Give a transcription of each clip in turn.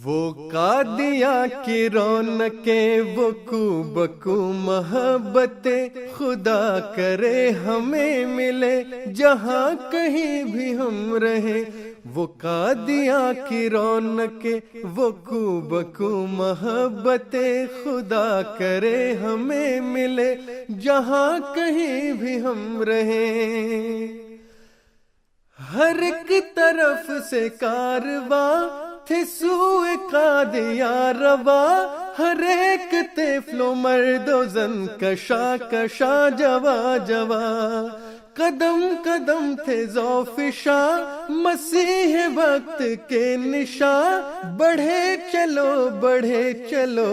وہ قادیاں کی رونقیں، وہ کو بکو محبتیں، خدا کرے ہمیں ملے جہاں کہیں بھی ہم رہیں۔ وہ قادیاں کی رونقیں، وہ کو بکو محبتیں، خدا کرے ہمیں ملے جہاں کہیں بھی ہم رہیں۔ ہر ایک طرف سے کارواں تھے سوئے قادیاں روا، ہر ایک طفل و مرد و زن کشا کشا جوا جوا، قدم قدم تھے ذوفشا مسیح وقت کے نشاں، بڑھے چلو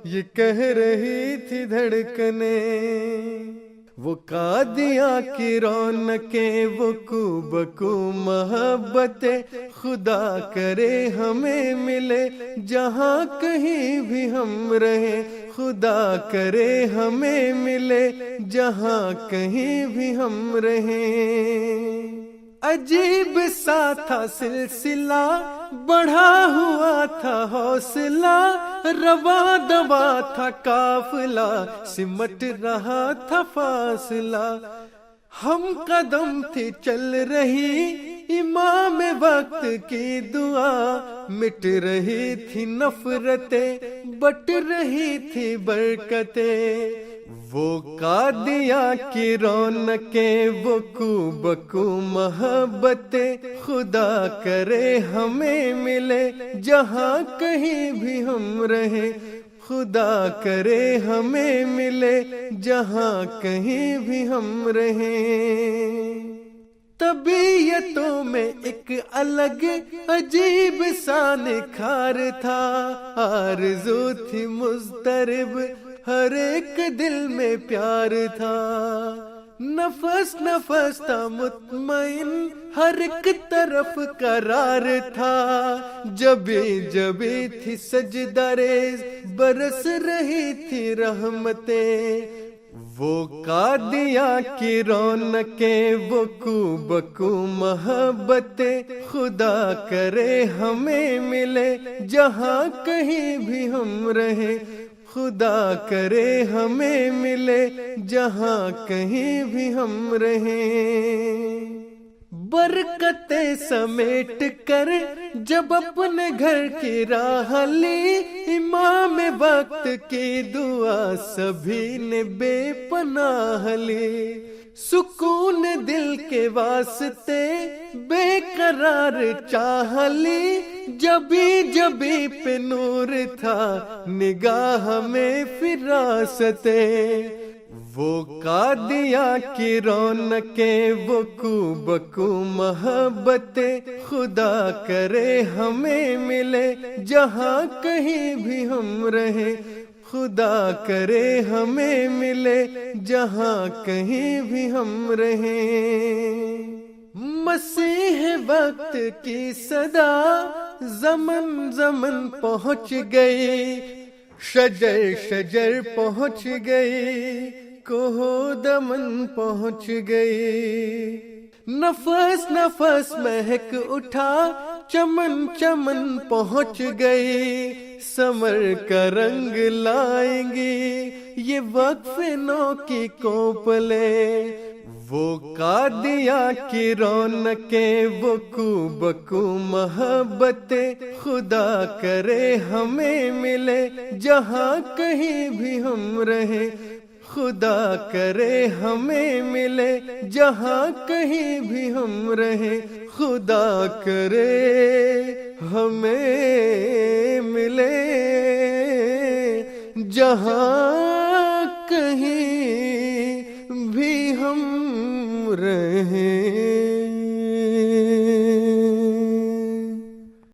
یہ کہہ رہی تھی دھڑکنیں۔ وہ قادیاں کی رونقیں، وہ کو بکو محبتیں، خدا کرے ہمیں ملے جہاں کہیں بھی ہم رہیں، خدا کرے ہمیں ملے جہاں کہیں بھی ہم رہیں۔ عجیب سا تھا سلسلہ، بڑھا ہوا تھا حوصلہ، رواں دواں تھا قافلہ، سمٹ رہا تھا فاصلہ۔ ہم قدم تھی چل رہی امام وقت کی دعا، مٹ رہی تھی نفرتیں، بٹ رہی تھی برکتیں۔ وہ قادیاں کی رونقیں، وہ کو بکو محبتیں، خدا کرے ہمیں ملے جہاں کہیں بھی ہم رہیں، خدا کرے ہمیں ملے جہاں کہیں بھی ہم رہیں۔ طبیعتوں میں ایک الگ عجیب سا نکھار تھا، آرزو تھی مضطرب، ہر ایک دل میں پیار تھا، نفس نفس تھا مطمئن، ہر ایک طرف قرار تھا، جبی جبی تھی سجدہ ریز، برس رہی تھی رحمتیں۔ وہ قادیاں کی رونقیں، وہ کو بکو محبتیں، خدا کرے ہمیں ملے جہاں کہیں بھی ہم رہیں، خدا کرے ہمیں ملے جہاں کہیں بھی ہم رہیں۔ برکتیں سمیٹ کر جب اپنے گھر کی راہ لی، امام وقت کی دعا سبھی نے بے پناہ لی، سکون دل کے واسطے بے قرار چاہ لی، جبی جبی پہ نور تھا نگاہ میں فراستیں۔ وہ قادیاں کی رونقیں، وہ کو بکو محبتیں، خدا کرے ہمیں ملے جہاں کہیں بھی ہم رہیں، خدا کرے ہمیں ملے جہاں کہیں بھی ہم رہیں۔ مسیح وقت کی صدا زمن زمن پہنچ گئی، شجر شجر پہنچ گئی، کوہ دمن پہنچ گئی، نفس نفس مہک اٹھا، چمن چمن پہنچ گئی، سمر کا رنگ لائیں گی یہ وقف نو کی کوپلیں۔ وہ قادیاں کی رونقیں، وہ کو بکو محبتیں، خدا کرے ہمیں ملے جہاں کہیں بھی ہم رہیں، خدا کرے ہمیں ملے جہاں کہیں بھی ہم رہیں، خدا کرے ہمیں ملے جہاں کہیں بھی ہم رہیں۔